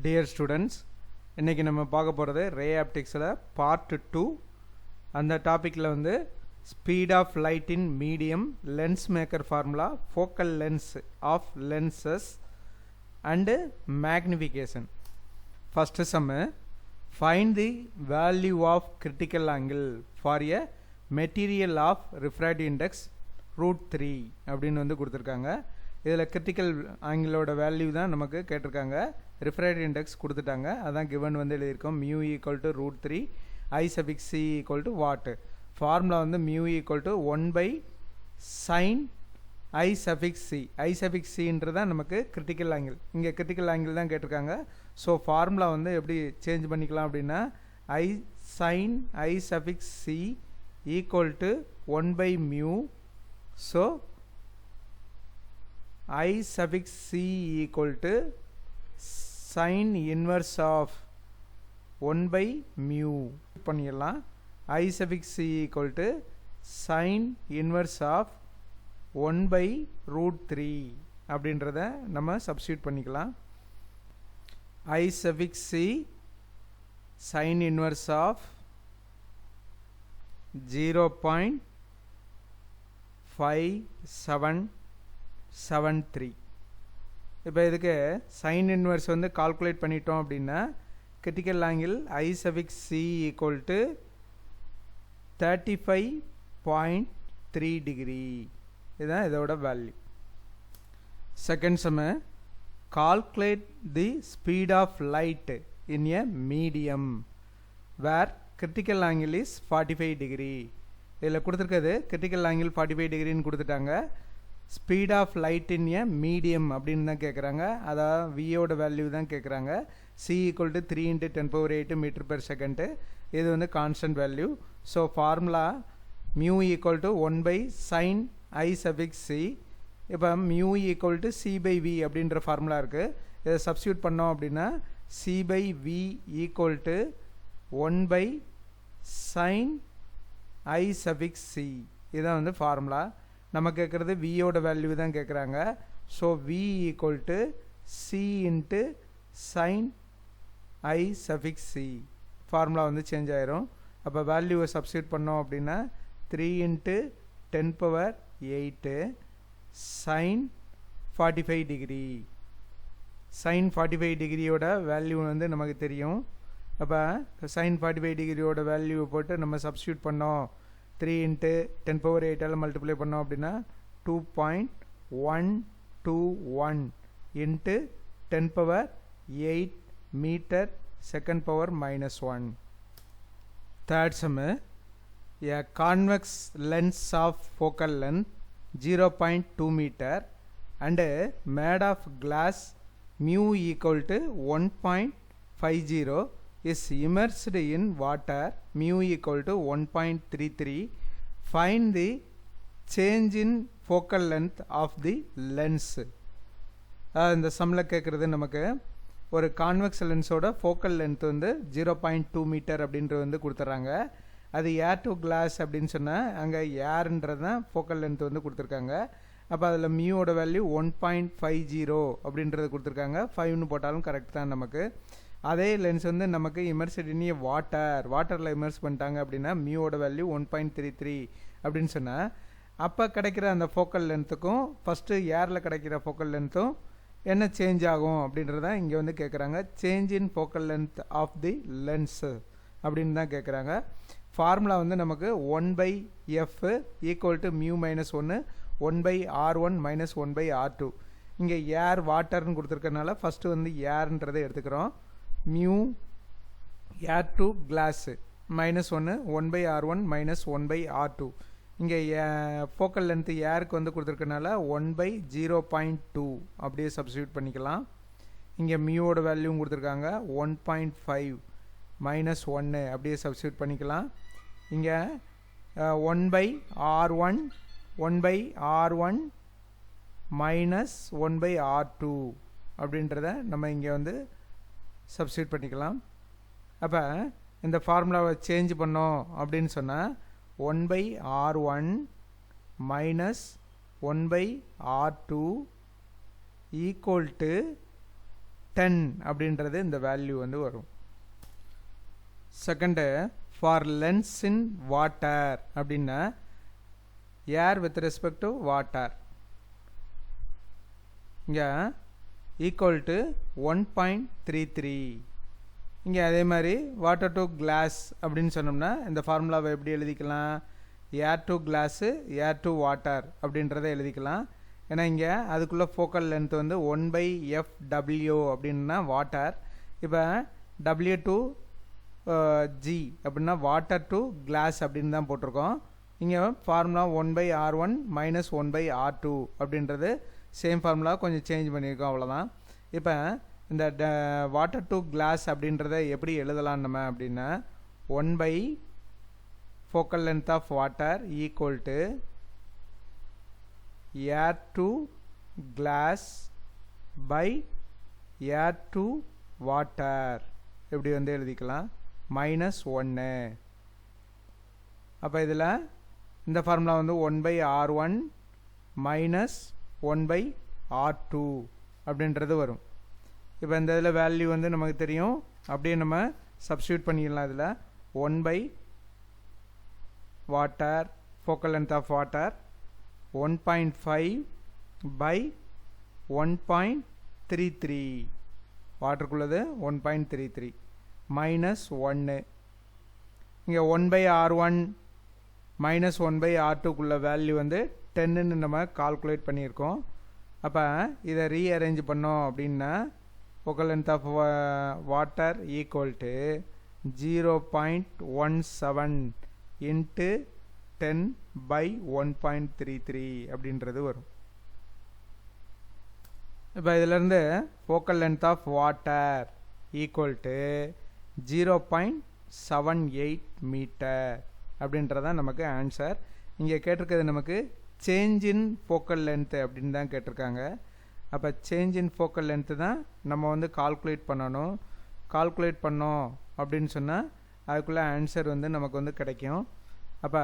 Dear students, இன்றைக்கி நம்ம பார்க்க போகிறது ரே ஆப்டிக்ஸில் பார்ட் 2. அந்த டாப்பிக்கில் வந்து speed of light in medium, lens maker formula, focal lens of lenses and magnification. First sum, find the value of critical angle for a material of refractive index √3 அப்படின்னு வந்து கொடுத்துருக்காங்க. இதில் கிரிட்டிக்கல் ஆங்கிளோட வேல்யூ தான் நமக்கு கேட்டிருக்காங்க. ரிஃப்ராக்டிவ் இண்டெக்ஸ் கொடுத்துட்டாங்க, அதான் given வந்து எழுதியிருக்கோம். Mu equal to √3, I(c) equal to what. Formula வந்து mu equal to 1/sin I(c). I(c) தான் நமக்கு கிரிட்டிக்கல் ஆங்கிள். இங்கே கிரிட்டிக்கல் ஆங்கிள் தான் கேட்டிருக்காங்க. ஸோ ஃபார்முலா வந்து எப்படி சேஞ்ச் பண்ணிக்கலாம் அப்படின்னா, I(sin I(c) equal to 1/μ. So I(c) equal to sin inverse of 1/μ பண்ணிடலாம். I(c) equal to sin inverse of 1/√3 அப்படின்றத நம்ம சப்ஸ்டியூட் பண்ணிக்கலாம். I(c) sin inverse of 0.5773. இப்போ இதுக்கு சைன் இன்வர்ஸ் வந்து கால்குலேட் பண்ணிட்டோம் அப்படின்னா, critical angle I(c) equal to 35.3 degree. இதுதான் இதோட value. Second sum, calculate the speed of light in a medium where critical angle is 45 degree. இதில் கொடுத்துருக்கிறது கிரிட்டிக்கல் ஆங்கிள் 45 டிகிரின்னு கொடுத்துட்டாங்க. Speed of light in a medium அப்படின்னு தான் கேட்குறாங்க. அதாவது வியோட வேல்யூ தான் கேட்குறாங்க. C equal to 3 × 10⁸ metre per second. இது வந்து constant value. So formula mu equal to 1/sin I(c). இப்போ மியூ ஈக்குவல் டு C/V அப்படின்ற ஃபார்முலா இருக்குது. இதை சப்ஸ்டியூட் பண்ணோம் அப்படின்னா C/V equal to 1/sin I(c). இதுதான் வந்து ஃபார்முலா. நம்ம கேட்குறது வியோட வேல்யூ தான் கேட்குறாங்க. So V equal to C × sin I(c). Formula வந்து சேஞ்ச் ஆயிரும். அப்போ வேல்யூவை சப்ஸ்டியூட் பண்ணோம் அப்படின்னா 3 × 10⁸ sin 45 டிகிரி. sin 45 டிகிரியோட வேல்யூ வந்து நமக்கு தெரியும். அப்போ sin 45 டிகிரியோட வேல்யூவை போட்டு நம்ம சப்ஸ்டியூட் பண்ணோம். 3 × 10⁸ மல்டிப்ளை பண்ணோம் அப்படின்னா 2.121 × 10⁸ மீட்டர்/செகண்ட்⁻⁻1. Third sum, a convex lens of focal length 0.2 meter and made of glass mu equal to 1.50 is immersed in water mu equal to 1.33. Find the change in focal length of the lens. இந்த சம்மில் கேட்குறது நமக்கு ஒரு convex லென்ஸோட focal length வந்து 0.2 metre அப்படின்றது வந்து கொடுத்துட்றாங்க. அது ஏர் டு கிளாஸ் அப்படின்னு சொன்னால் அங்கே ஏர்ன்றது தான் ஃபோக்கல் லென்த் வந்து கொடுத்துருக்காங்க. அப்போ அதில் மியூவோட வேல்யூ 1.50 அப்படின்றது கொடுத்துருக்காங்க. 5ன்னு போட்டாலும் கரெக்ட் தான் நமக்கு. அதே லென்ஸ் வந்து நமக்கு இமர்ஸ்ட் இன் வாட்டரில் இமர்ஸ் பண்ணிட்டாங்க அப்படின்னா மியூவோட வேல்யூ 1.33 அப்படின்னு சொன்னால், அப்போ கிடைக்கிற அந்த ஃபோக்கல் லென்த்துக்கும் ஃபஸ்ட்டு ஏரில் கிடைக்கிற ஃபோக்கல் லென்த்தும் என்ன சேஞ்ச் ஆகும் அப்படின்றத இங்கே வந்து கேட்குறாங்க. Change in focal length of the lens அப்படின்னு தான் கேட்குறாங்க. ஃபார்முலா வந்து நமக்கு 1/f equal to mu -1 1/r1 - 1/r2. இங்கே ஏர் வாட்டர்னு கொடுத்துருக்கனால ஃபஸ்ட்டு வந்து ஏர்ன்றதை எடுத்துக்கிறோம். Mu air to class -1 1/r1 - 1/r2. இங்கே ஃபோக்கல் லென்த்து ஏருக்கு வந்து கொடுத்துருக்கனால 1/0.2 அப்படியே சப்ஸ்டியூட் பண்ணிக்கலாம். இங்கே மியூவோட வேல்யூவும் கொடுத்துருக்காங்க 1.5 -1 அப்படியே சப்ஸ்டியூட் பண்ணிக்கலாம். இங்கே 1/r1 1/r1 - 1/r2 அப்படின்றத நம்ம இங்கே வந்து சப்ஸ்டியூட் பண்ணிக்கலாம். அப்போ இந்த ஃபார்முலாவை சேஞ்ச் பண்ணோம் அப்படின்னு சொன்னால் 1/r1 - 1/r2 equal to 10 அப்படின்றது இந்த வேல்யூ வந்து வரும். Second for lens in water அப்படின்னா ஏர் வித் ரெஸ்பெக்ட் டு வாட்டர் இங்கே ஈக்குவல் டு 1.33. இங்கே அதே மாதிரி வாட்டர் டு கிளாஸ் அப்படின்னு சொன்னோம்னா இந்த ஃபார்முலாவை எப்படி எழுதிக்கலாம், air to class air to water அப்படின்றத எழுதிக்கலாம். ஏன்னா இங்கே அதுக்குள்ளே ஃபோக்கல் லென்த் வந்து 1/FW அப்படின்னா வாட்டர். இப்போ W டு G அப்படின்னா வாட்டர் டு கிளாஸ் அப்படின்னு தான் போட்டிருக்கோம். இங்கே ஃபார்முலா 1/R1 மைனஸ் 1/R2 அப்படின்றது சேம் ஃபார்முலா கொஞ்சம் சேஞ்ச் பண்ணியிருக்கோம், அவ்வளோதான். இப்போ இந்த வாட்டர் டு கிளாஸ் அப்படின்றத எப்படி எழுதலாம் நம்ம அப்படின்னா 1 focal length of water equal to air to glass by air to water எப்படி வந்து எழுதிக்கலாம் -1. அப்போ இதில் இந்த ஃபார்முலா வந்து 1/R1 மைனஸ் 1/R2 அப்படின்றது வரும். இப்போ இந்த இதில் வேல்யூ வந்து நமக்கு தெரியும், அப்படியே நம்ம சப்ஸ்டியூட் பண்ணிடலாம். இதில் 1 water focal length of water 1.5 by 1.33 வாட்டருக்குள்ளது 1.33 minus 1. இங்கே 1/R1 minus 1/R2குள்ள வேல்யூ வந்து 10ன்னு நம்ம கால்குலேட் பண்ணியிருக்கோம். அப்போ இதை ரீஅரேஞ்ச் பண்ணோம் அப்படின்னா focal length of water equal to 0.17 into 10 by 1.33 அப்படின்றது வரும். இப்போ இதிலிருந்து focal length of water equal to 0.78 metre அப்படின்றதான் நமக்கு ஆன்சர். இங்கே கேட்டிருக்கிறது நமக்கு சேஞ்ச் இன் ஃபோக்கல் லென்த்து அப்படின்னு தான் கேட்டிருக்காங்க. அப்போ சேஞ்ச் இன் ஃபோக்கல் லென்த்து தான் நம்ம வந்து கால்குலேட் பண்ணணும். கால்குலேட் பண்ணோம் அப்படின்னு சொன்னால் அதுக்குள்ளே ஆன்சர் வந்து நமக்கு வந்து கிடைக்கும். அப்போ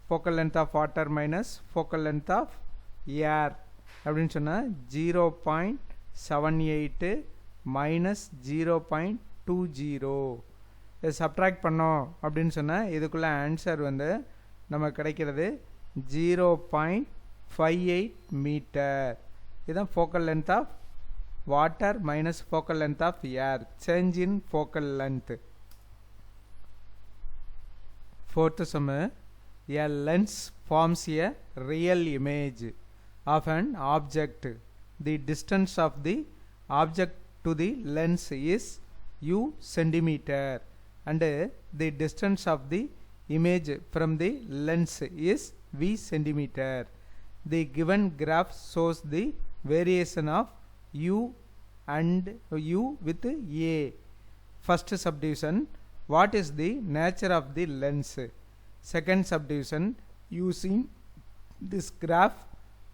focal length of water minus focal length of air அப்படின்னு சொன்னால் 0.78 மைனஸ் 0.20 இதை சப்ட்ராக்ட் பண்ணோம் அப்படின்னு சொன்னால் இதுக்குள்ளே ஆன்சர் வந்து நமக்கு கிடைக்கிறது 0.58 மீட்டர். இதுதான் focal length of water minus focal length of air, change in focal length. Fourth sum, a lens forms a real image of an object. The distance of the object to the lens is u centimeter and the distance of the image from the lens is v centimeter. The given graph shows the variation of u and u with a. First subdivision, what is the nature of the lens? Second subdivision, using this graph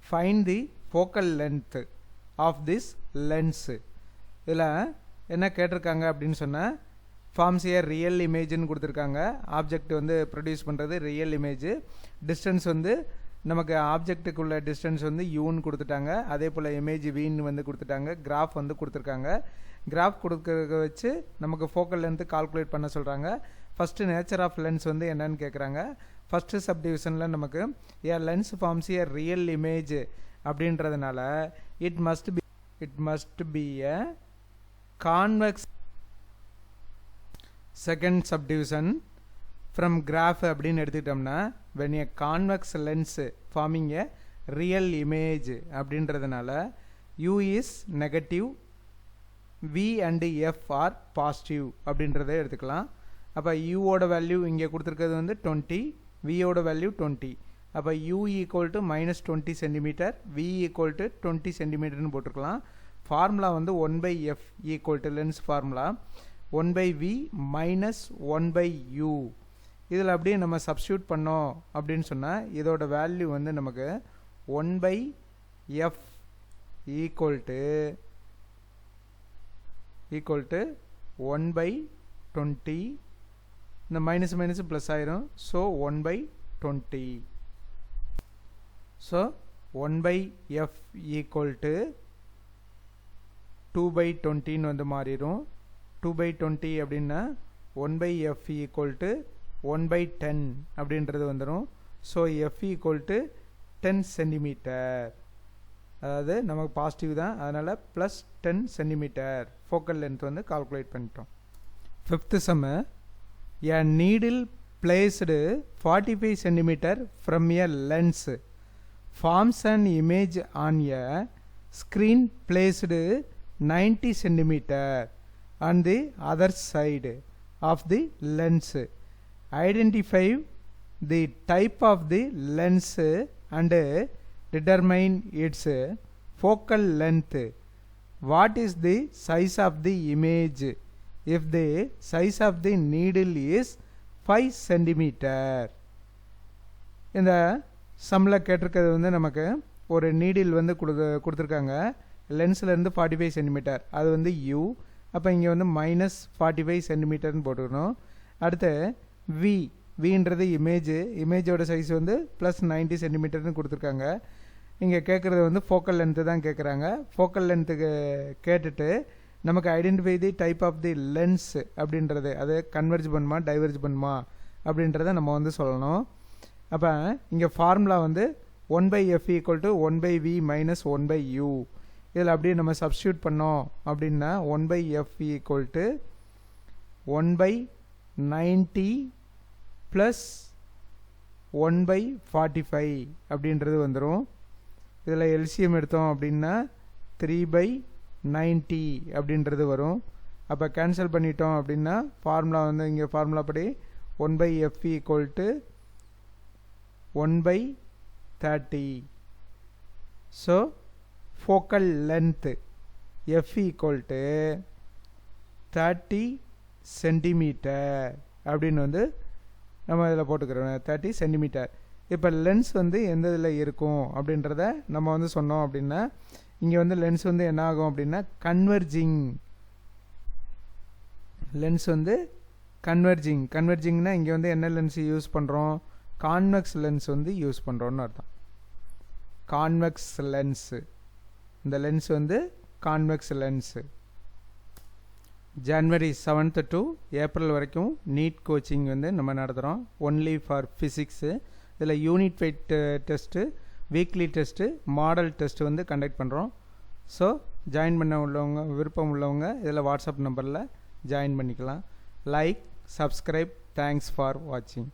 find the focal length of this lens. இதில் என்ன கேட்டிருக்காங்க அப்படின்னு சொன்னால் forms a real இமேஜ்னு கொடுத்துருக்காங்க. Object வந்து produce பண்ணுறது real image. Distance வந்து நமக்கு ஆப்ஜெக்ட்டுக்குள்ள டிஸ்டன்ஸ் வந்து யூன்னு கொடுத்துட்டாங்க. அதே போல் இமேஜ் வின்னு வந்து கொடுத்துட்டாங்க. கிராஃப் வந்து கொடுத்துருக்காங்க. கிராஃப் கொடுக்கறத வச்சு நமக்கு ஃபோக்கல் லென்த்து கால்குலேட் பண்ண சொல்கிறாங்க. ஃபஸ்ட்டு நேச்சர் ஆஃப் லென்ஸ் வந்து என்னன்னு கேட்குறாங்க. ஃபஸ்ட்டு சப்டிவிஷனில் நமக்கு a lens forms a real image அப்படின்றதுனால it must be a convex. Second subdivision from graph அப்படின்னு எடுத்துக்கிட்டோம்னா when a convex lens forming a real image அப்படின்றதுனால u is negative, v and f are positive அப்படின்றத எடுத்துக்கலாம். அப்போ u ஓட value இங்கே கொடுத்துருக்கிறது வந்து 20, v ஓட வேல்யூ 20. அப்போ u equal to -20 centimetre, v equal to 20 சென்டிமீட்டர்னு போட்டிருக்கலாம். ஃபார்முலா வந்து 1/f equal to lens formula 1/v minus 1/u. இதில் அப்படியே நம்ம சப்ஸ்டியூட் பண்ணோம் அப்படின்னு சொன்னால் இதோட வேல்யூ வந்து நமக்கு 1/f ஈக்குவல் டு 1/20. இந்த மைனஸ் மைனஸ் ப்ளஸ் ஆயிரும். So 1/20. So 1/f equal to 2/20 வந்து மாறிடும். 2/20 அப்படின்னா 1/f equal to 1/10 அப்படின்றது வந்துடும். So f equal to 10 centimetre. அதாவது நமக்கு பாசிட்டிவ் தான், அதனால் ப்ளஸ் 10 சென்டிமீட்டர் ஃபோக்கல் லென்த் வந்து கால்குலேட் பண்ணிட்டோம். Fifth sum, a needle placed 45 centimeter from a lens forms an image on a screen placed 90 centimeter on the other side of the lens. Identify the type of the lens and determine its focal length. What is the size of the image if the size of the needle is 5 centimeter? இந்த சம்மில் கேட்டிருக்கிறது வந்து நமக்கு ஒரு needle வந்து கொடுத்துருக்காங்க. லென்ஸ்லேருந்து 45 centimetre, அது வந்து யூ. அப்போ இங்கே வந்து -45 சென்டிமீட்டர்னு போட்டுக்கணும். அடுத்து வின்றது இமேஜோட சைஸ் வந்து +90 சென்டிமீட்டர்னு கொடுத்துருக்காங்க. இங்கே கேட்குறது வந்து ஃபோக்கல் லென்த்து தான் கேட்குறாங்க. ஃபோக்கல் லென்த்துக்கு கேட்டுட்டு நமக்கு identify the type of the lens அப்படின்றது, அது கன்வெர்ஜ் பண்ணுமா டைவர்ஜ் பண்ணுமா அப்படின்றத நம்ம வந்து சொல்லணும். அப்போ இங்கே ஃபார்முலா வந்து 1/f equal to 1/v minus 1/u. இதில் அப்படியே நம்ம சப்ஸ்டியூட் பண்ணோம் அப்படின்னா 1/f equal to 1/90 ப்ளஸ் 1/45 அப்படின்றது வந்துடும். இதில் எல்சிஎம் எடுத்தோம் அப்படின்னா 3/90 அப்படின்றது வரும். அப்போ கேன்சல் பண்ணிட்டோம் அப்படின்னா ஃபார்முலா வந்து இங்கே ஃபார்முலா படி 1/f equal to 1/30. So focal length f equal to 30 centimetre அப்படின்னு வந்து நம்ம இதில் போட்டுக்கிறோம், 30 சென்டிமீட்டர். இப்போ லென்ஸ் வந்து எந்த இதில் இருக்கும் அப்படின்றத நம்ம வந்து சொன்னோம் அப்படின்னா, இங்கே வந்து லென்ஸ் வந்து என்ன ஆகும் அப்படின்னா லென்ஸ் வந்து கன்வெர்ஜிங்னா இங்கே வந்து என்ன லென்ஸ் யூஸ் பண்ணுறோம், கான்வெக்ஸ் லென்ஸ் வந்து யூஸ் பண்ணுறோன்னு அர்த்தம். கான்வெக்ஸ் லென்ஸு, இந்த லென்ஸ் வந்து convex lens. January 7th to April வரைக்கும் நீட் கோச்சிங் வந்து நம்ம நடத்துகிறோம், ஒன்லி ஃபார் ஃபிசிக்ஸு. இதில் unit wait test, weekly test, model test வந்து கண்டக்ட் பண்ணுறோம். ஸோ ஜாயின் பண்ண உள்ளவங்க, விருப்பம் உள்ளவங்க இதில் வாட்ஸ்அப் நம்பரில் ஜாயின் பண்ணிக்கலாம். Like, subscribe. தேங்க்ஸ் ஃபார் வாட்சிங்.